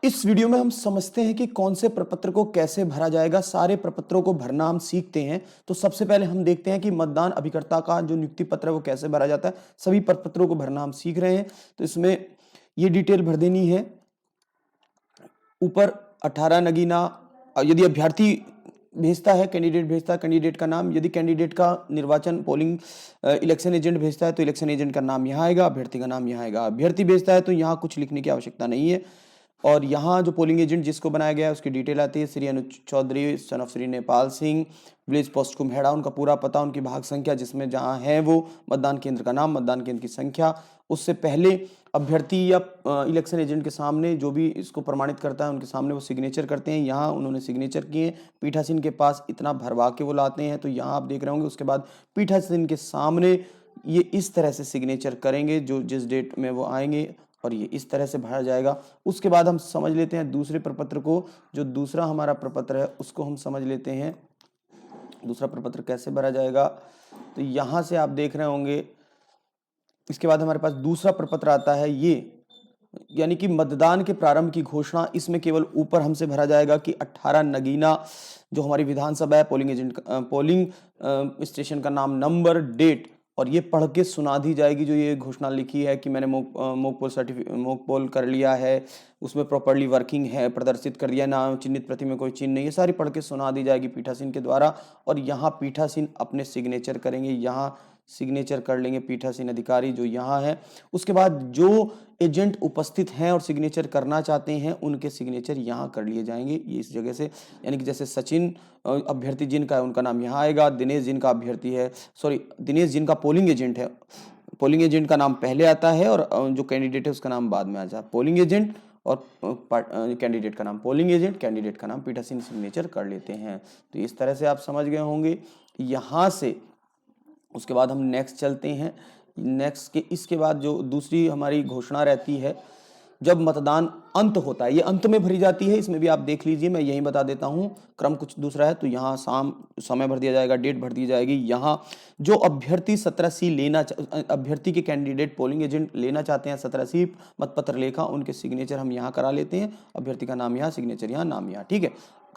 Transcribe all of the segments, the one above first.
इस वीडियो में हम समझते हैं कि कौन से प्रपत्र को कैसे भरा जाएगा। सारे प्रपत्रों को भरना हम सीखते हैं। तो सबसे पहले हम देखते हैं कि मतदान अभिकर्ता का जो नियुक्ति पत्र है वो कैसे भरा जाता है। सभी प्रपत्रों को भरना हम सीख रहे हैं। तो इसमें ये डिटेल भर देनी है। ऊपर 18 नगीना, यदि अभ्यर्थी भेजता है, कैंडिडेट भेजता है, कैंडिडेट का नाम, यदि कैंडिडेट का निर्वाचन पोलिंग इलेक्शन एजेंट भेजता है तो इलेक्शन एजेंट का नाम यहाँ आएगा, अभ्यर्थी का नाम यहाँ आएगा। अभ्यर्थी भेजता है तो यहाँ कुछ लिखने की आवश्यकता नहीं है। और यहाँ जो पोलिंग एजेंट जिसको बनाया गया है उसकी डिटेल आती है। Shri Anuj Chaudhary son of Shri Nepal Singh, village post Kumheda, उनका पूरा पता, उनकी भाग संख्या जिसमें जहाँ है वो, मतदान केंद्र का नाम, मतदान केंद्र की संख्या। उससे पहले अभ्यर्थी या इलेक्शन एजेंट के सामने जो भी इसको प्रमाणित करता है उनके सामने वो सिग्नेचर करते हैं। यहाँ उन्होंने सिग्नेचर किए, पीठासीन के पास इतना भरवा के वो लाते हैं। तो यहाँ आप देख रहे होंगे। उसके बाद पीठासीन के सामने ये इस तरह से सिग्नेचर करेंगे जो जिस डेट में वो आएंगे, और ये इस तरह से भरा जाएगा। उसके बाद हम समझ लेते हैं दूसरे प्रपत्र को। जो दूसरा हमारा प्रपत्र है उसको हम समझ लेते हैं। दूसरा प्रपत्र कैसे भरा जाएगा, तो यहाँ से आप देख रहे होंगे। इसके बाद हमारे पास दूसरा प्रपत्र आता है, ये यानी कि मतदान के प्रारंभ की घोषणा। इसमें केवल ऊपर हमसे भरा जाएगा कि 18 नगीना जो हमारी विधानसभा है, पोलिंग एजेंट, पोलिंग स्टेशन का नाम, नंबर, डेट, और ये पढ़ के सुना दी जाएगी। जो ये घोषणा लिखी है कि मैंने मॉक पोल कर लिया है, उसमें प्रॉपर्ली वर्किंग है, प्रदर्शित कर दिया, नाम चिन्हित प्रति में कोई चिन्ह नहीं है, सारी पढ़ के सुना दी जाएगी पीठासीन के द्वारा। और यहाँ पीठासीन अपने सिग्नेचर करेंगे। यहाँ सिग्नेचर कर लेंगे पीठासीन अधिकारी जो यहाँ है। उसके बाद जो एजेंट उपस्थित हैं और सिग्नेचर करना चाहते हैं उनके सिग्नेचर यहाँ कर लिए जाएंगे, ये इस जगह से। यानी कि जैसे सचिन अभ्यर्थी जिनका है उनका नाम यहाँ आएगा, दिनेश जिनका अभ्यर्थी है, दिनेश जिनका पोलिंग एजेंट है, पोलिंग एजेंट का नाम पहले आता है और जो कैंडिडेट है उसका नाम बाद में आ जाए। पोलिंग एजेंट और कैंडिडेट का नाम, पोलिंग एजेंट, कैंडिडेट का नाम, पीठासीन सिग्नेचर कर लेते हैं। तो इस तरह से आप समझ गए होंगे। यहाँ से उसके बाद हम नेक्स्ट चलते हैं। नेक्स्ट के इसके बाद जो दूसरी हमारी घोषणा रहती है, जब मतदान अंत होता है, ये अंत में भरी जाती है। इसमें भी आप देख लीजिए, मैं यहीं बता देता हूँ, क्रम कुछ दूसरा है। तो यहाँ समय भर दिया जाएगा, डेट भर दी जाएगी। यहाँ जो अभ्यर्थी 17C अभ्यर्थी के कैंडिडेट पोलिंग एजेंट लेना चाहते हैं 17C मतपत्र लेखा, उनके सिग्नेचर हम यहाँ करा लेते हैं। अभ्यर्थी का नाम यहाँ, सिग्नेचर यहाँ, नाम यहाँ, ठीक है।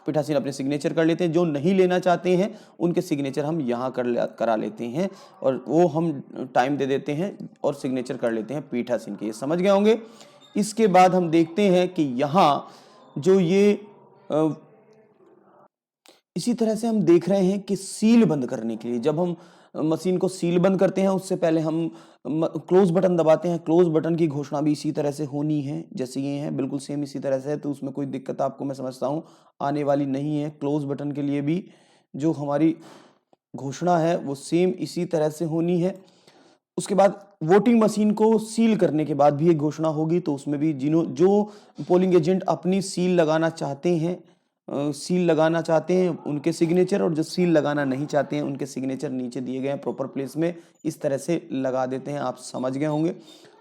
पीठासीन अपने सिग्नेचर कर लेते हैं। जो नहीं लेना चाहते हैं उनके सिग्नेचर हम यहाँ करा लेते हैं, और वो हम टाइम दे देते हैं और सिग्नेचर कर लेते हैं पीठासीन के। ये समझ गए होंगे। इसके बाद हम देखते हैं कि यहाँ जो ये इसी तरह से हम देख रहे हैं कि सील बंद करने के लिए, जब हम मशीन को सील बंद करते हैं उससे पहले हम क्लोज बटन दबाते हैं। क्लोज बटन की घोषणा भी इसी तरह से होनी है जैसे ये है, बिल्कुल सेम इसी तरह से है। तो उसमें कोई दिक्कत आपको, मैं समझता हूँ, आने वाली नहीं है। क्लोज बटन के लिए भी जो हमारी घोषणा है वो सेम इसी तरह से होनी है। उसके बाद वोटिंग मशीन को सील करने के बाद भी एक घोषणा होगी। तो उसमें भी जो पोलिंग एजेंट अपनी सील लगाना चाहते हैं, उनके सिग्नेचर, और जो सील लगाना नहीं चाहते हैं उनके सिग्नेचर नीचे दिए गए हैं प्रॉपर प्लेस में, इस तरह से लगा देते हैं। आप समझ गए होंगे।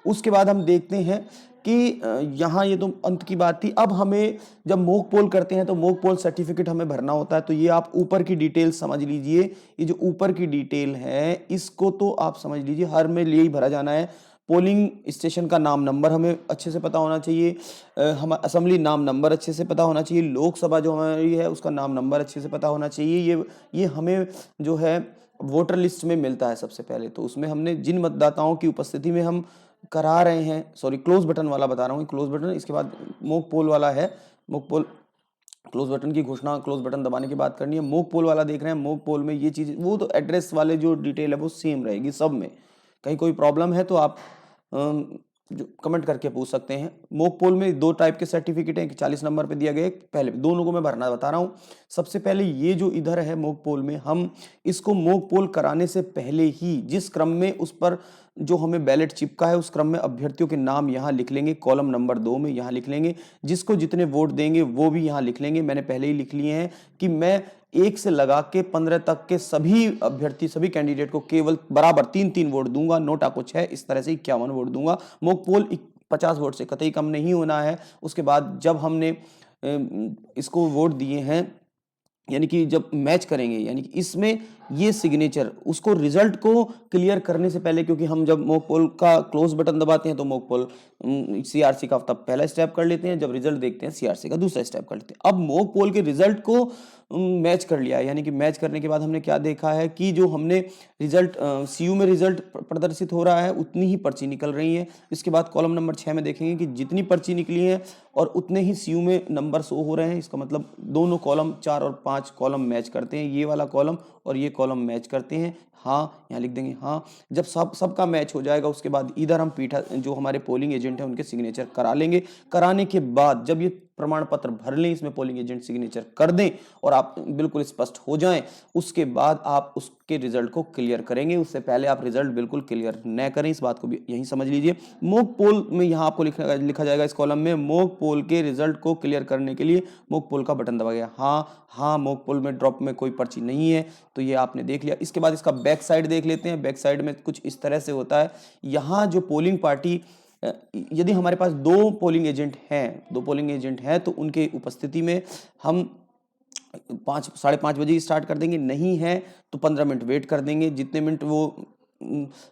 उसके बाद हम देखते हैं कि यहाँ ये तो अंत की बात थी। अब हमें जब मॉक पोल करते हैं तो मॉक पोल सर्टिफिकेट हमें भरना होता है। तो ये आप ऊपर की डिटेल समझ लीजिए। ये जो ऊपर की डिटेल है इसको तो आप समझ लीजिए, हर में लिए ही भरा जाना है। पोलिंग स्टेशन का नाम, नंबर हमें अच्छे से पता होना चाहिए। हम असेंबली नाम, नंबर अच्छे से पता होना चाहिए। लोकसभा जो हमारी है उसका नाम, नंबर अच्छे से पता होना चाहिए। ये हमें जो है वोटर लिस्ट में मिलता है सबसे पहले। तो उसमें हमने जिन मतदाताओं की उपस्थिति में हम करा रहे हैं, क्लोज बटन वाला बता रहा हूँ, क्लोज बटन। इसके बाद मॉक पोल वाला है। मॉक पोल, क्लोज बटन की घोषणा क्लोज बटन दबाने के बाद करनी है। मॉक पोल वाला देख रहे हैं, मॉक पोल में ये चीज, वो तो एड्रेस वाले जो डिटेल है वो सेम रहेगी सब में। कहीं कोई प्रॉब्लम है तो आप जो कमेंट करके पूछ सकते हैं। मॉक पोल में 2 टाइप के सर्टिफिकेट हैं, 40 नंबर पे दिया गया है। पहले दोनों को मैं भरना बता रहा हूँ। सबसे पहले ये जो इधर है मॉक पोल में, हम इसको मॉक पोल कराने से पहले ही जिस क्रम में उस पर जो हमें बैलेट चिपका है उस क्रम में अभ्यर्थियों के नाम यहाँ लिख लेंगे, कॉलम नंबर 2 में यहाँ लिख लेंगे। जिसको जितने वोट देंगे वो भी यहाँ लिख लेंगे। मैंने पहले ही लिख लिए हैं कि मैं 1 से लगा के 15 तक के सभी अभ्यर्थी, सभी कैंडिडेट को केवल बराबर 3-3 वोट दूंगा। नोटा कुछ है इस तरह से 51 वोट दूंगा। मॉक पोल 50 वोट से कतई कम नहीं होना है। उसके बाद जब हमने इसको वोट दिए हैं यानी कि जब मैच करेंगे, यानी कि इसमें ये सिग्नेचर उसको रिजल्ट को क्लियर करने से पहले, क्योंकि हम जब मॉक पोल का क्लोज बटन दबाते हैं तो मॉक पोल सीआरसी का तब पहला स्टेप कर लेते हैं, जब रिजल्ट देखते हैं सीआरसी का दूसरा स्टेप कर लेते हैं। अब मॉक पोल के रिजल्ट को मैच कर लिया है, यानी कि मैच करने के बाद हमने क्या देखा है कि जो हमने रिजल्ट सीयू में रिजल्ट प्रदर्शित हो रहा है उतनी ही पर्ची निकल रही है। इसके बाद कॉलम नंबर 6 में देखेंगे कि जितनी पर्ची निकली है और उतने ही सीयू में नंबर शो हो रहे हैं। इसका मतलब दोनों कॉलम 4 और 5 कॉलम मैच करते हैं, ये वाला कॉलम और ये कॉलम मैच करते हैं। हाँ, यहाँ लिख देंगे हाँ। जब सबका मैच हो जाएगा उसके बाद इधर हम पीठा जो हमारे पोलिंग एजेंट हैं उनके सिग्नेचर करा लेंगे। कराने के बाद जब ये प्रमाण पत्र भर लें, इसमें पोलिंग एजेंट सिग्नेचर कर दें और आप बिल्कुल स्पष्ट हो जाएं, उसके बाद आप उसके रिजल्ट को क्लियर करेंगे। उससे पहले आप रिजल्ट बिल्कुल क्लियर न करें, इस बात को भी यहीं समझ लीजिए। मॉक पोल में यहाँ आपको लिखा जाएगा इस कॉलम में, मॉक पोल के रिजल्ट को क्लियर करने के लिए मॉक पोल का बटन दबा गया। हाँ, मॉक पोल में ड्रॉप में कोई पर्ची नहीं है, तो ये आपने देख लिया। इसके बाद इसका बैक साइड देख लेते हैं। बैक साइड में कुछ इस तरह से होता है। यहाँ जो पोलिंग पार्टी, यदि हमारे पास दो पोलिंग एजेंट हैं तो उनके उपस्थिति में हम 5 साढ़े 5 बजे स्टार्ट कर देंगे। नहीं है तो 15 मिनट वेट कर देंगे, जितने मिनट वो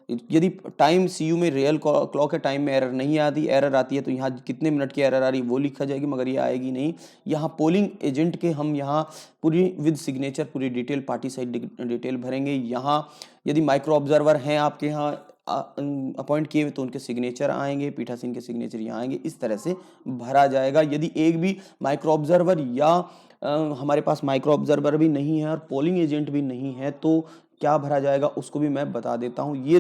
यदि टाइम सीयू में रियल क्लॉक है, टाइम में एरर नहीं आती, एरर आती है तो यहाँ कितने मिनट की एरर आ रही है वो लिखा जाएगी, मगर ये आएगी नहीं। यहाँ पोलिंग एजेंट के हम यहाँ पूरी विद सिग्नेचर पूरी डिटेल, पार्टी साइड डिटेल भरेंगे। यहाँ यदि माइक्रो ऑब्जर्वर हैं आपके यहाँ अपॉइंट किए हुए तो उनके सिग्नेचर आएंगे, पीठासीन के सिग्नेचर यहाँ आएंगे। इस तरह से भरा जाएगा। यदि एक भी माइक्रो ऑब्जर्वर या हमारे पास माइक्रो ऑब्जर्वर भी नहीं है और पोलिंग एजेंट भी नहीं है तो क्या भरा जाएगा उसको भी मैं बता देता हूं। ये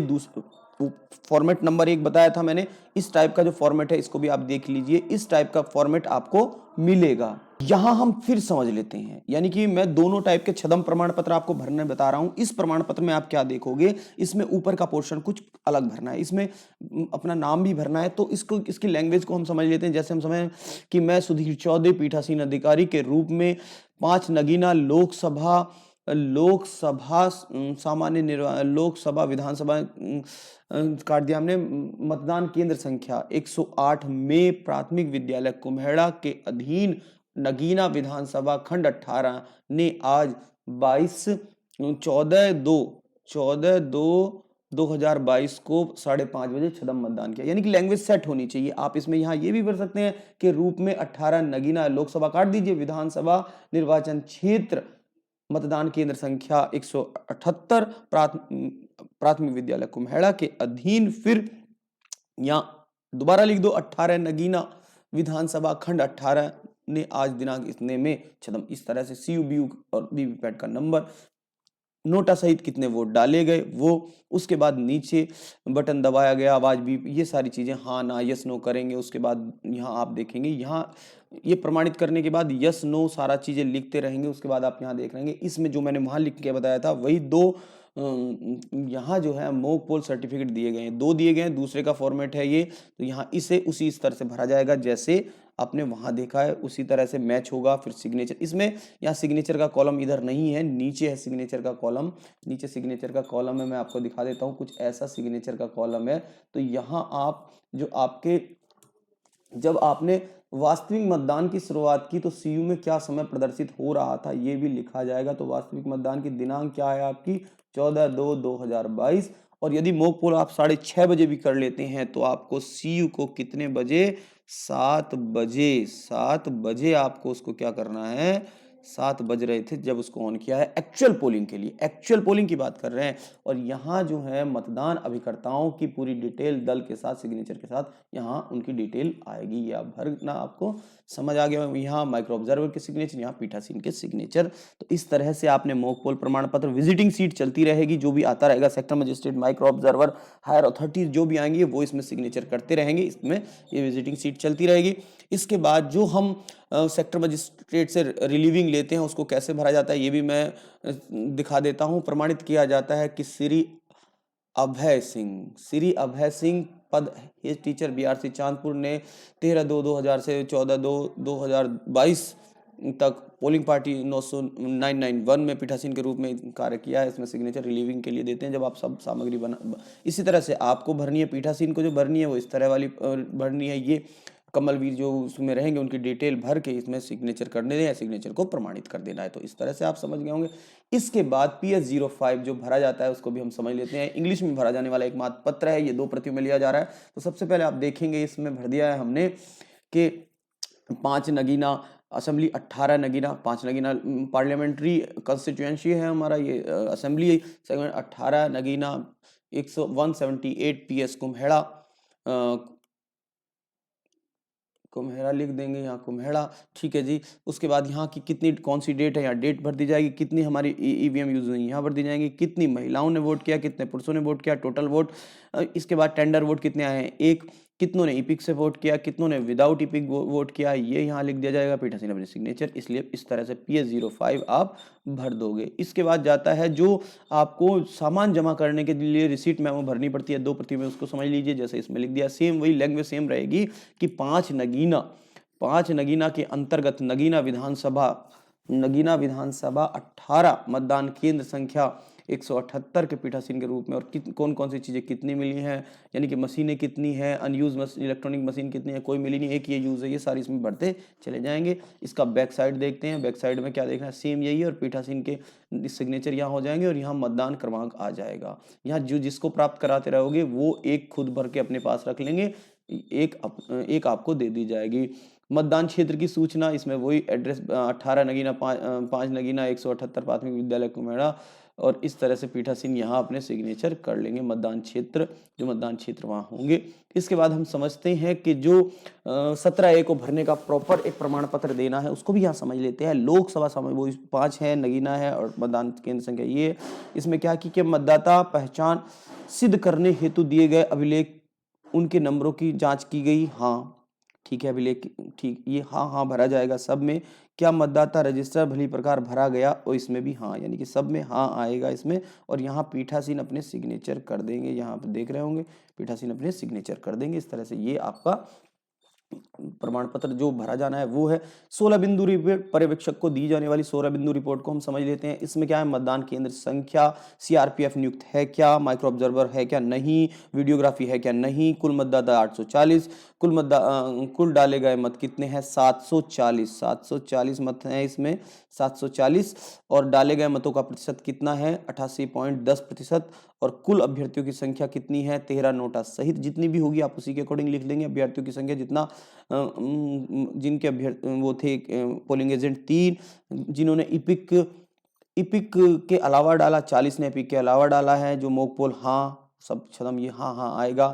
फॉर्मेट नंबर 1 बताया था मैंने, इस टाइप का जो फॉर्मेट है इसको भी आप देख लीजिए। इस टाइप का फॉर्मेट आपको मिलेगा। यहां हम फिर समझ लेते हैं, यानी कि मैं दोनों टाइप के छदम प्रमाण पत्र आपको भरने बता रहा हूं। इस प्रमाण पत्र में आप क्या देखोगे, इसमें ऊपर का पोर्शन कुछ अलग भरना है, इसमें अपना नाम भी भरना है। तो इसकी लैंग्वेज को हम समझ लेते हैं। जैसे हम समझें कि मैं सुधीर चौधरी पीठासीन अधिकारी के रूप में 5 नगीना लोकसभा विधानसभा काट दिया हमने, मतदान केंद्र संख्या 108 में प्राथमिक विद्यालय कुम्हेड़ा के अधीन नगीना विधानसभा खंड 18 ने आज 14/2/2022 को 5:30 बजे छदम मतदान किया। यानी कि लैंग्वेज सेट होनी चाहिए। आप इसमें यहाँ ये भी भर सकते हैं कि रूप में 18 नगीना लोकसभा काट दीजिए विधानसभा निर्वाचन क्षेत्र मतदान केंद्र संख्या 178 प्राथमिक विद्यालय कुम्हेड़ा के अधीन, फिर यहाँ दोबारा लिख दो 18 नगीना विधानसभा खंड 18 ने आज दिनांक इतने में छदम। इस तरह से सीयू बीयू और वीवीपैट का नंबर, नोटा सहित कितने वोट डाले गए वो, उसके बाद नीचे बटन दबाया गया, आवाज भी, ये सारी चीजें हाँ ना यस नो करेंगे। उसके बाद यहाँ आप देखेंगे, यहाँ ये प्रमाणित करने के बाद यस नो सारा चीजें लिखते रहेंगे। उसके बाद आप यहाँ देख रहेंगे इसमें जो मैंने वहां लिख के बताया था वही दो यहाँ जो है मॉक पोल सर्टिफिकेट दिए गए हैं, 2 दिए गए हैं, दूसरे का फॉर्मेट है ये। तो यहाँ इसे उसी स्तर से भरा जाएगा जैसे आपने वहां देखा है, उसी तरह से मैच होगा। फिर सिग्नेचर, इसमें यहाँ सिग्नेचर का कॉलम इधर नहीं है, नीचे है सिग्नेचर का कॉलम। नीचे सिग्नेचर का कॉलम है, मैं आपको दिखा देता हूँ, कुछ ऐसा सिग्नेचर का कॉलम है। तो यहाँ आप जो आपके जब आपने वास्तविक मतदान की शुरुआत की तो सीयू में क्या समय प्रदर्शित हो रहा था ये भी लिखा जाएगा। तो वास्तविक मतदान की दिनांक क्या है आपकी 14/2/2022। और यदि मॉक पोल आप 6:30 बजे भी कर लेते हैं तो आपको सीयू को कितने बजे, 7 बजे आपको उसको क्या करना है, 7 बज रहे थे जब उसको ऑन किया है एक्चुअल पोलिंग के लिए। एक्चुअल पोलिंग की बात कर रहे हैं। और यहाँ जो है मतदान अभिकर्ताओं की पूरी डिटेल दल के साथ सिग्नेचर के साथ यहाँ उनकी डिटेल आएगी। ये आप भरना, आपको समझ आ गया। यहाँ माइक्रो ऑब्जर्वर के सिग्नेचर, यहाँ पीठासीन के सिग्नेचर। तो इस तरह से आपने मॉक पोल प्रमाण पत्र, विजिटिंग सीट चलती रहेगी, जो भी आता रहेगा sector magistrate, micro observer, higher authorities जो भी आएंगे वो इसमें सिग्नेचर करते रहेंगे। इसमें ये विजिटिंग सीट चलती रहेगी। इसके बाद जो हम सेक्टर मजिस्ट्रेट से रिलीविंग लेते हैं उसको कैसे भरा जाता है ये भी मैं दिखा देता हूं। प्रमाणित किया जाता है कि श्री अभय सिंह पद हेड टीचर बीआरसी चांदपुर ने 13/2/2000 से 14/2/2022 तक पोलिंग पार्टी 991 में पीठासीन के रूप में कार्य किया है। इसमें सिग्नेचर रिलीविंग के लिए देते हैं जब आप सब सामग्री बना। इसी तरह से आपको भरनी है, पीठासीन को जो भरनी है वो इस तरह वाली भरनी है। ये कमलवीर जो उसमें रहेंगे उनकी डिटेल भर के इसमें सिग्नेचर करने दें या सिग्नेचर को प्रमाणित कर देना है। तो इस तरह से आप समझ गए होंगे। इसके बाद PS05 जो भरा जाता है उसको भी हम समझ लेते हैं। इंग्लिश में भरा जाने वाला एकमात्र पत्र है, ये 2 प्रतियों में लिया जा रहा है। तो सबसे पहले आप देखेंगे इसमें भर दिया है हमने कि 5 Nagina assembly, 18 Nagina, 5 Nagina parliamentary constituency है हमारा ये असेंबली, 18 नगीना 178 PS कुम्हेड़ा, कुम्हेड़ा लिख देंगे यहाँ कुम्हेड़ा, ठीक है जी। उसके बाद यहाँ की कितनी कौन सी डेट है, यहाँ डेट भर दी जाएगी, कितनी हमारी ईवीएम यूज हुई यहाँ भर दी जाएंगी, कितनी महिलाओं ने वोट किया, कितने पुरुषों ने वोट किया, टोटल वोट। इसके बाद टेंडर वोट कितने आए हैं, एक, कितनों ने इपिक से वोट किया, कितनों ने विदाउट इपिक वोट किया, ये यहाँ लिख दिया जाएगा, पीठासीन अपने सिग्नेचर। इसलिए इस तरह से PS05 आप भर दोगे। इसके बाद जाता है जो आपको सामान जमा करने के लिए रिसीट मेमो भरनी पड़ती है 2 प्रति में, उसको समझ लीजिए। जैसे इसमें लिख दिया, सेम वही लैंग्वेज सेम रहेगी कि 5 नगीना के अंतर्गत नगीना विधानसभा 18 मतदान केंद्र संख्या 178 के पीठासीन के रूप में, और कौन कौन सी चीज़ें कितनी मिली हैं, यानी कि मशीनें कितनी हैं, अनयूज इलेक्ट्रॉनिक मशीन कितनी है, कोई मिली नहीं, एक ये यूज़ है, ये सारी इसमें बढ़ते चले जाएंगे। इसका बैक साइड देखते हैं। बैक साइड में क्या देखना है, सेम यही है, और पीठासीन के सिग्नेचर यहाँ हो जाएंगे और यहाँ मतदान क्रमांक आ जाएगा। यहाँ जो जिसको प्राप्त कराते रहोगे वो एक खुद भर के अपने पास रख लेंगे, एक आपको दे दी जाएगी। मतदान क्षेत्र की सूचना, इसमें वही एड्रेस 18 नगीना 5 नगीना 178 प्राथमिक विद्यालय कुम्हेड़ा, और इस तरह से पीठासीन यहाँ अपने सिग्नेचर कर लेंगे मतदान क्षेत्र, जो मतदान क्षेत्र वहाँ होंगे। इसके बाद हम समझते हैं कि जो 17A को भरने का प्रॉपर एक प्रमाण पत्र देना है उसको भी यहाँ समझ लेते हैं। लोकसभा समय वो 5 है, नगीना है, और मतदान केंद्र संख्या ये। इसमें क्या कि मतदाता पहचान सिद्ध करने हेतु दिए गए अभिलेख, उनके नंबरों की जांच की गई, हाँ ठीक है, अभिलेख ठीक, ये हाँ भरा जाएगा सब में। क्या मतदाता रजिस्टर भली प्रकार भरा गया, और इसमें भी हाँ, यानी कि सब में हाँ आएगा इसमें। और यहाँ पीठासीन अपने सिग्नेचर कर देंगे, यहाँ पर देख रहे होंगे पीठासीन अपने सिग्नेचर कर देंगे। इस तरह से ये आपका प्रमाण पत्र जो भरा जाना है वो है। 16 बिंदु रिपोर्ट, पर्यवेक्षक को दी जाने वाली 16 बिंदु रिपोर्ट को हम समझ लेते हैं। इसमें क्या है, मतदान केंद्र संख्या, CRPF नियुक्त है क्या, माइक्रो ऑब्जर्वर है क्या नहीं, वीडियोग्राफी है क्या नहीं, कुल मतदाता 840, कुल डाले गए मत कितने हैं, 740 मत हैं इसमें, 740, और डाले गए मतों का प्रतिशत कितना है, 88.10%, और कुल अभ्यर्थियों की संख्या कितनी है, 13 नोटा सहित जितनी भी होगी आप उसी के अकॉर्डिंग लिख लेंगे। अभ्यर्थियों की संख्या जितना जिनके अभ्यर्थी वो थे, पोलिंग एजेंट 3, जिन्होंने इपिक के अलावा डाला, 40 ने इपिक के अलावा डाला है। जो मॉक पोल, हाँ सब छदम ये हाँ आएगा।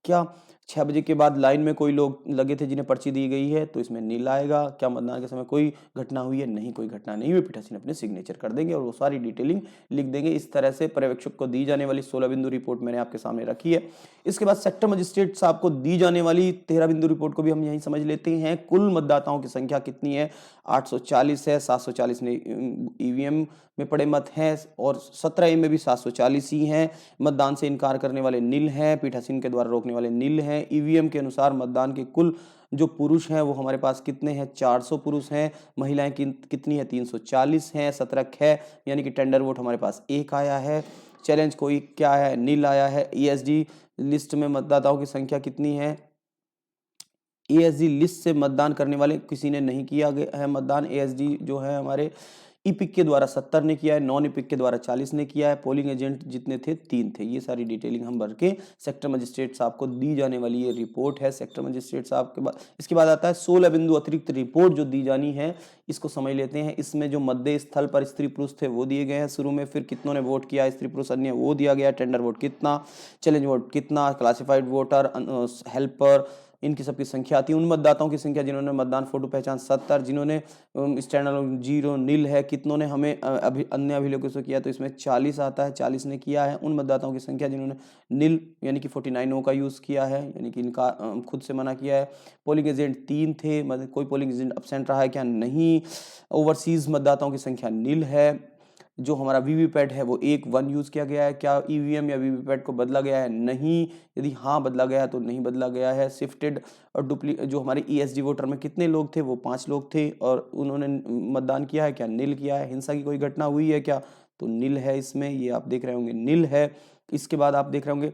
क्या 6 बजे के बाद लाइन में कोई लोग लगे थे जिन्हें पर्ची दी गई है, तो इसमें नील आएगा। क्या मतदान के समय कोई घटना हुई है, नहीं कोई घटना नहीं हुई, पीठासीन अपने सिग्नेचर कर देंगे और वो सारी डिटेलिंग लिख देंगे। इस तरह से पर्यवेक्षक को दी जाने वाली 16 बिंदु रिपोर्ट मैंने आपके सामने रखी है। इसके बाद सेक्टर मजिस्ट्रेट साहब को दी जाने वाली 13 बिंदु रिपोर्ट को भी हम यही समझ लेते हैं। कुल मतदाताओं की संख्या कितनी है, 840 है, 740 ने ईवीएम में पड़े मत हैं, और 17A में भी 740 ही हैं। मतदान से इनकार करने वाले नील हैं, पीठासीन के द्वारा रोकने वाले नील हैं। ईवीएम के अनुसार मतदान के कुल जो पुरुष हैं वो हमारे पास कितने हैं, 400 पुरुष हैं। महिलाएं कितनी है, 340 हैं। 17 है, यानी कि टेंडर वोट हमारे पास 1 आया है। चैलेंज कोई क्या है, नील आया है। ESD लिस्ट में मतदाताओं की संख्या कितनी है, ESD लिस्ट से मतदान करने वाले किसी ने नहीं किया गया है मतदान। ESD जो है हमारे इपिक के द्वारा 70 ने किया है, नॉन इपिक के द्वारा 40 ने किया है। पोलिंग एजेंट जितने थे 3 थे। ये सारी डिटेलिंग हम भर के सेक्टर मजिस्ट्रेट साहब को दी जाने वाली ये रिपोर्ट है सेक्टर मजिस्ट्रेट साहब के बाद। इसके बाद आता है 16 बिंदु अतिरिक्त रिपोर्ट जो दी जानी है, इसको समझ लेते हैं। इसमें जो मध्य स्थल पर स्त्री पुरुष थे वो दिए गए हैं शुरू में, फिर कितनों ने वोट किया, स्त्री पुरुष अन्य वो दिया गया, टेंडर वोट कितना, चैलेंज वोट कितना, क्लासिफाइड वोटर, हेल्पर, इनकी सबकी संख्या आती है। उन मतदाताओं की संख्या जिन्होंने मतदान फोटो पहचान 70, जिन्होंने स्टैंडर्ड 0 नील है, कितनों ने हमें अन्य अभिलेखों से किया, तो इसमें 40 आता है, 40 ने किया है। उन मतदाताओं की संख्या जिन्होंने नील यानी कि 49 का यूज़ किया है, यानी कि इनका खुद से मना किया है। पोलिंग एजेंट 3 थे, मतलब कोई पोलिंग एजेंट अपसेंट रहा है क्या, नहीं। ओवरसीज मतदाताओं की संख्या नील है। जो हमारा वीवीपैट है वो 1 यूज़ किया गया है। क्या ईवीएम या वीवीपैट को बदला गया है, नहीं। यदि हाँ बदला गया है तो नहीं बदला गया है। शिफ्टेड और जो हमारे ESD वोटर में कितने लोग थे, वो 5 लोग थे, और उन्होंने मतदान किया है क्या, नील किया है। हिंसा की कोई घटना हुई है क्या, तो नील है इसमें, ये आप देख रहे होंगे नील है। इसके बाद आप देख रहे होंगे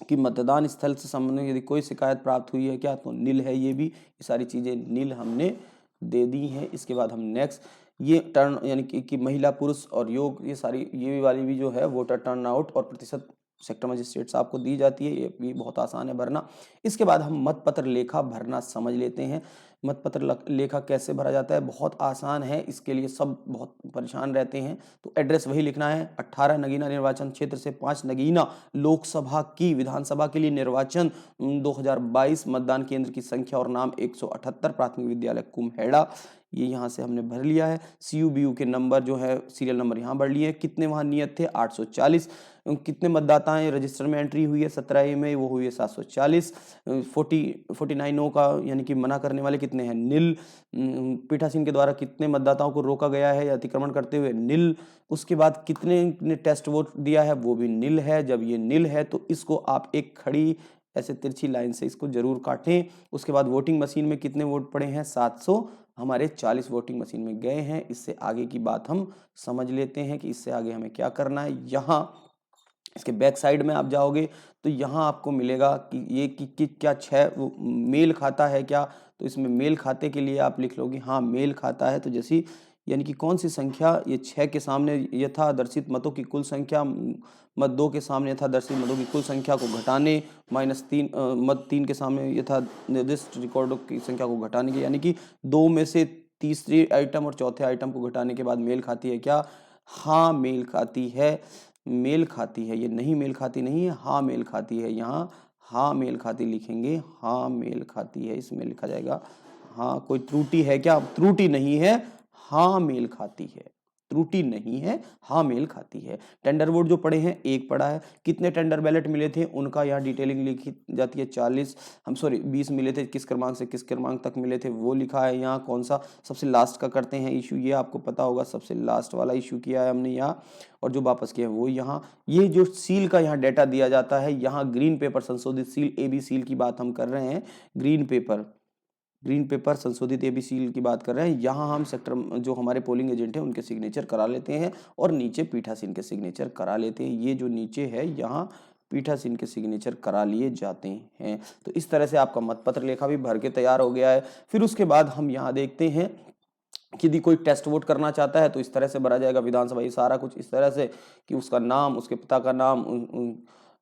कि मतदान स्थल से संबंधित यदि कोई शिकायत प्राप्त हुई है क्या, तो नील है ये सारी चीज़ें नील हमने दे दी हैं। इसके बाद हम नेक्स्ट ये टर्न यानी कि महिला पुरुष और योग ये सारी ये वाली भी जो है वोटर टर्न आउट और प्रतिशत सेक्टर मजिस्ट्रेट साहब को दी जाती है, ये भी बहुत आसान है भरना। इसके बाद हम मतपत्र लेखा भरना समझ लेते हैं। मतपत्र लेखा कैसे भरा जाता है, बहुत आसान है, इसके लिए सब बहुत परेशान रहते हैं। तो एड्रेस वही लिखना है, 18 नगीना निर्वाचन क्षेत्र से 5 नगीना लोकसभा की विधानसभा के लिए निर्वाचन 2022, मतदान केंद्र की संख्या और नाम 178, प्राथमिक विद्यालय कुम्हेड़ा, ये यहाँ से हमने भर लिया है। CU-BU के नंबर जो है सीरियल नंबर यहाँ भर लिए। कितने वहाँ नियत थे 840, कितने मतदाताएं रजिस्टर में एंट्री हुई है 17 में, वो हुई है 740। 49 ओ का यानी कि मना करने वाले कितने हैं, नील। पीठासीन के द्वारा कितने मतदाताओं को रोका गया है या अतिक्रमण करते हुए, नील। उसके बाद कितने ने टेस्ट वोट दिया है, वो भी नील है। जब ये नील है तो इसको आप एक खड़ी ऐसे तिरछी लाइन से इसको जरूर काटें। उसके बाद वोटिंग मशीन में कितने वोट पड़े हैं, 700, हमारे 40 वोटिंग मशीन में गए हैं। इससे आगे की बात हम समझ लेते हैं कि इससे आगे हमें क्या करना है। यहाँ इसके बैक साइड में आप जाओगे तो यहाँ आपको मिलेगा कि ये कि क्या 6 मेल खाता है क्या, तो इसमें मेल खाते के लिए आप लिख लोगे हाँ मेल खाता है। तो जैसी यानी कि कौन सी संख्या, ये 6 के सामने यथादर्शित मतों की कुल संख्या, मत 2 के सामने यथादर्शित मतों की कुल संख्या को घटाने, -3 मत 3 के सामने यथा निर्दिष्ट रिकॉर्डों की संख्या को घटाने के, यानी कि 2 में से तीसरे आइटम और चौथे आइटम को घटाने के बाद मेल खाती है क्या, हाँ मेल खाती है, मेल खाती है। ये नहीं मेल खाती नहीं है, हाँ मेल खाती है। यहाँ हाँ मेल खाती लिखेंगे, हाँ मेल खाती है, इसमें लिखा जाएगा हाँ। कोई त्रुटि है क्या, त्रुटि नहीं है, हाँ मेल खाती है, त्रुटि नहीं है, हाँ मेल खाती है। टेंडर वोट जो पड़े हैं, एक पड़ा है। कितने टेंडर बैलेट मिले थे उनका यहाँ डिटेलिंग लिखी जाती है, 40 हम सॉरी 20 मिले थे, किस क्रमांक से किस क्रमांक तक मिले थे वो लिखा है। यहाँ कौन सा सबसे लास्ट का करते हैं इशू, ये आपको पता होगा, सबसे लास्ट वाला इशू किया है हमने यहाँ, और जो वापस किया है वो यहाँ। ये जो सील का यहाँ डेटा दिया जाता है, यहाँ ग्रीन पेपर संशोधित सील, AB सील की बात हम कर रहे हैं, ग्रीन पेपर संशोधित AB सील की बात कर रहे हैं। यहाँ हम सेक्टर जो हमारे पोलिंग एजेंट हैं उनके सिग्नेचर करा लेते हैं और नीचे पीठासीन के सिग्नेचर करा लेते हैं। ये जो नीचे है यहाँ पीठासीन के सिग्नेचर करा लिए जाते हैं। तो इस तरह से आपका मतपत्र लेखा भी भर के तैयार हो गया है। फिर उसके बाद हम यहाँ देखते हैं कि यदि कोई टेस्ट वोट करना चाहता है तो इस तरह से भरा जाएगा विधानसभा, ये सारा कुछ इस तरह से कि उसका नाम, उसके पिता का नाम,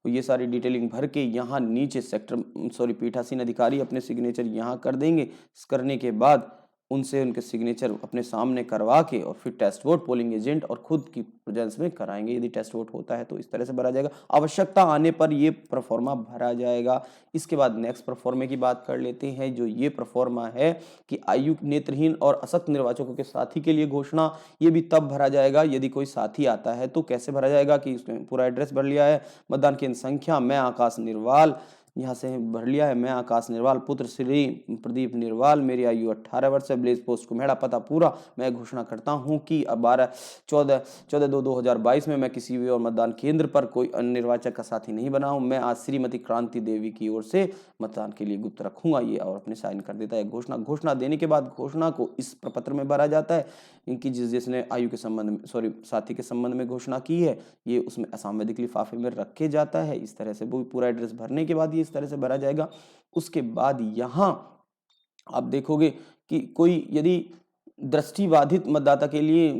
ये सारी डिटेलिंग भर के यहाँ नीचे पीठासीन अधिकारी अपने सिग्नेचर यहाँ कर देंगे। करने के बाद उनसे उनके सिग्नेचर अपने सामने करवा के और फिर टेस्ट वोट पोलिंग एजेंट और खुद की प्रेजेंस में कराएंगे। यदि टेस्ट वोट होता है तो इस तरह से भरा जाएगा, आवश्यकता आने पर ये प्रोफॉर्मा भरा जाएगा। इसके बाद नेक्स्ट प्रोफॉर्मे की बात कर लेते हैं। जो ये प्रोफॉर्मा है कि आयु नेत्रहीन और असत निर्वाचकों के साथी के लिए घोषणा, ये भी तब भरा जाएगा यदि कोई साथी आता है। तो कैसे भरा जाएगा कि उसने पूरा एड्रेस भर लिया है, मतदान केंद्र संख्या, मैं आकाश निर्वाल, यहाँ से भर लिया है, मैं आकाश निर्वाल पुत्र श्री प्रदीप निर्वाल, मेरी आयु 18 वर्ष है, ब्लेज पोस्ट कुम्हेड़ा, पता पूरा। मैं घोषणा करता हूँ कि अब 14/2/2022 में मैं किसी भी और मतदान केंद्र पर कोई अन्य निर्वाचक का साथी नहीं बना हूँ। मैं आज श्रीमती क्रांति देवी की ओर से मतदान के लिए गुप्त रखूंगा, ये और अपने साइन कर देता है। घोषणा देने के बाद घोषणा को इस प्रपत्र में भरा जाता है कि जिसने आयु के संबंध में साथी के संबंध में घोषणा की है, ये उसमें असंवैधिक लिफाफे में रखे जाता है। इस तरह से वो पूरा एड्रेस भरने के बाद ये इस तरह से भरा जाएगा। उसके बाद यहाँ आप देखोगे कि कोई यदि दृष्टिबाधित मतदाता के लिए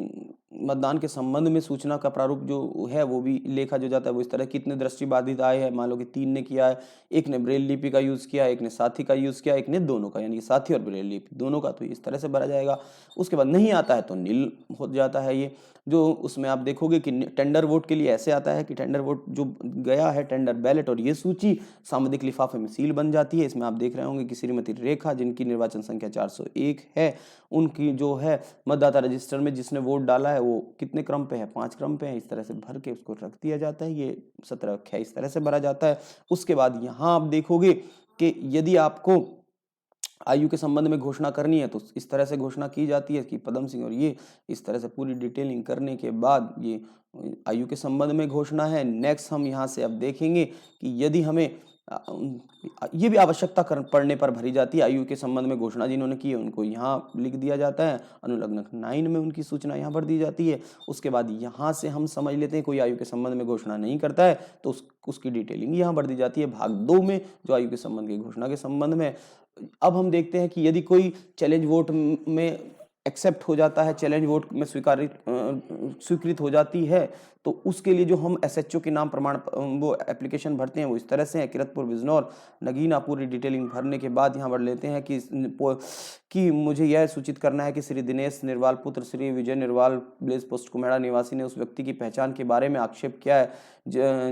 मतदान के संबंध में सूचना का प्रारूप जो है वो भी लेखा जो जाता है वो इस तरह, कितने दृष्टिबाधित आए हैं, मान लो कि 3 ने किया है, एक ने ब्रेल लिपि का यूज किया, एक ने साथी का यूज किया, एक ने दोनों का, यानी साथी और ब्रेल लिपि दोनों का, तो इस तरह से भरा जाएगा। उसके बाद नहीं आता है तो नील हो जाता है। ये जो उसमें आप देखोगे कि टेंडर वोट के लिए ऐसे आता है कि टेंडर वोट जो गया है टेंडर बैलेट और ये सूची सामुदायिक लिफाफे में सील बन जाती है। इसमें आप देख रहे होंगे कि श्रीमती रेखा जिनकी निर्वाचन संख्या 401 है, उनकी जो है मतदाता रजिस्टर में जिसने वोट डाला है वो कितने क्रम पे है, 5 क्रम पे है। इस तरह से भर के उसको रख दिया जाता है। ये 17 है, इस तरह से भरा जाता है। उसके बाद यहाँ आप देखोगे कि यदि आपको आयु के संबंध में घोषणा करनी है तो इस तरह से घोषणा की जाती है कि पदम सिंह, और ये इस तरह से पूरी डिटेलिंग करने के बाद ये आयु के संबंध में घोषणा है। नेक्स्ट हम यहाँ से अब देखेंगे कि यदि हमें ये भी आवश्यकता पड़ने पर भरी जाती है। आयु के संबंध में घोषणा जिन्होंने की है उनको यहाँ लिख दिया जाता है, अनुलग्नक 9 में उनकी सूचना यहाँ भर दी जाती है। उसके बाद यहाँ से हम समझ लेते हैं कोई आयु के संबंध में घोषणा नहीं करता है तो उसकी डिटेलिंग यहाँ भर दी जाती है भाग 2 में, जो आयु के संबंध की घोषणा के संबंध में। अब हम देखते हैं कि यदि कोई चैलेंज वोट में एक्सेप्ट हो जाता है, चैलेंज वोट में स्वीकृत हो जाती है, तो उसके लिए जो हम एसएचओ के नाम प्रमाण वो एप्लीकेशन भरते हैं वो इस तरह से है। किरतपुर बिजनौर नगीना पूरी डिटेलिंग भरने के बाद यहाँ भर लेते हैं कि मुझे यह सूचित करना है कि श्री दिनेश निर्वाल पुत्र श्री विजय निर्वाल ब्लेस पोस्ट कुमेड़ा निवासी ने उस व्यक्ति की पहचान के बारे में आक्षेप किया है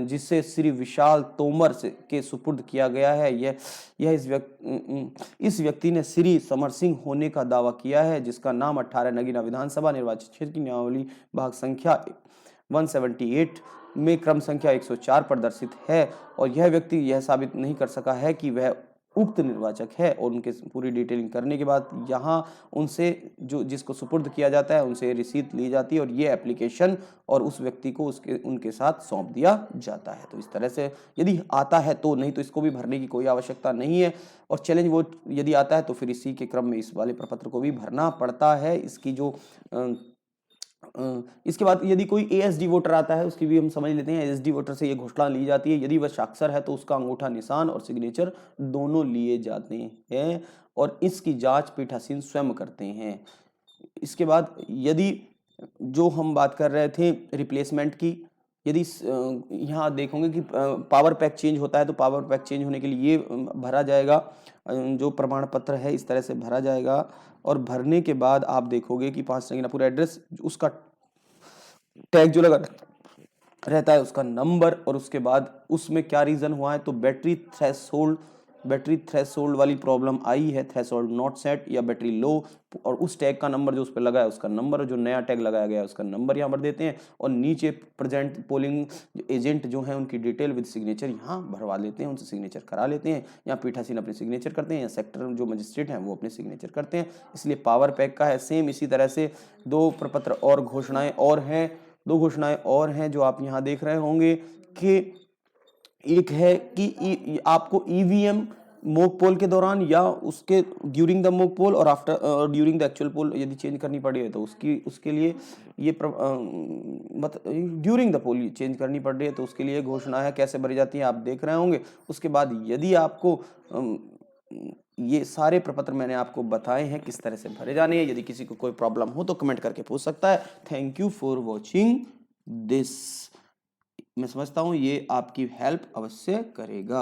जिससे श्री विशाल तोमर के सुपुर्द किया गया है। यह इस व्यक्ति ने श्री समर सिंह होने का दावा किया है, जिसका नाम 18 नगीना विधानसभा निर्वाचन क्षेत्र की नियमावली भाग संख्या 178 में क्रम संख्या 104 पर दर्शित है और यह व्यक्ति यह साबित नहीं कर सका है कि वह उक्त निर्वाचक है। और उनके पूरी डिटेलिंग करने के बाद यहाँ उनसे जो जिसको सुपुर्द किया जाता है उनसे रिसीट ली जाती है और ये एप्लीकेशन और उस व्यक्ति को उनके साथ सौंप दिया जाता है। तो इस तरह से यदि आता है तो, नहीं तो इसको भी भरने की कोई आवश्यकता नहीं है। और चैलेंज वोट यदि आता है तो फिर इसी के क्रम में इस वाले प्रपत्र को भी भरना पड़ता है। इसकी जो इसके बाद यदि कोई एएसडी वोटर आता है उसकी भी हम समझ लेते हैं। एएसडी वोटर से ये घोषणा ली जाती है, यदि वह साक्षर है तो उसका अंगूठा निशान और सिग्नेचर दोनों लिए जाते हैं और इसकी जांच पीठासीन स्वयं करते हैं। इसके बाद यदि जो हम बात कर रहे थे रिप्लेसमेंट की, यदि यहाँ देखोगे कि पावर पैक चेंज होता है तो पावर पैक चेंज होने के लिए ये भरा जाएगा, जो प्रमाण पत्र है इस तरह से भरा जाएगा। और भरने के बाद आप देखोगे कि 5 नगीना पूरा एड्रेस, उसका टैग जो लगा रहता है उसका नंबर, और उसके बाद उसमें क्या रीजन हुआ है तो बैटरी थ्रेशोल्ड वाली प्रॉब्लम आई है, थ्रेशोल्ड नॉट सेट या बैटरी लो, और उस टैग का नंबर जो उस पर लगा है उसका नंबर, और जो नया टैग लगाया गया है उसका नंबर यहाँ पर देते हैं। और नीचे प्रेजेंट पोलिंग एजेंट जो है उनकी डिटेल विद सिग्नेचर यहाँ भरवा लेते हैं, उनसे सिग्नेचर करा लेते हैं। यहाँ पीठासीन अपने सिग्नेचर करते हैं या सेक्टर जो मजिस्ट्रेट हैं वो अपने सिग्नेचर करते हैं। इसलिए पावर पैक का है सेम इसी तरह से। 2 प्रपत्र और घोषणाएं और हैं, 2 घोषणाएं और हैं जो आप यहाँ देख रहे होंगे कि एक है कि आपको ईवीएम मॉक पोल के दौरान या उसके ड्यूरिंग द मॉक पोल और आफ्टर ड्यूरिंग द एक्चुअल पोल यदि चेंज करनी पड़ी है तो उसके लिए ये ड्यूरिंग द पोल चेंज करनी पड़ रही है तो उसके लिए घोषणा है कैसे भरी जाती है आप देख रहे होंगे। उसके बाद यदि आपको ये सारे प्रपत्र मैंने आपको बताए हैं किस तरह से भरे जाने हैं, यदि किसी को कोई प्रॉब्लम हो तो कमेंट करके पूछ सकता है। Thank you for watching this. मैं समझता हूँ ये आपकी हेल्प अवश्य करेगा।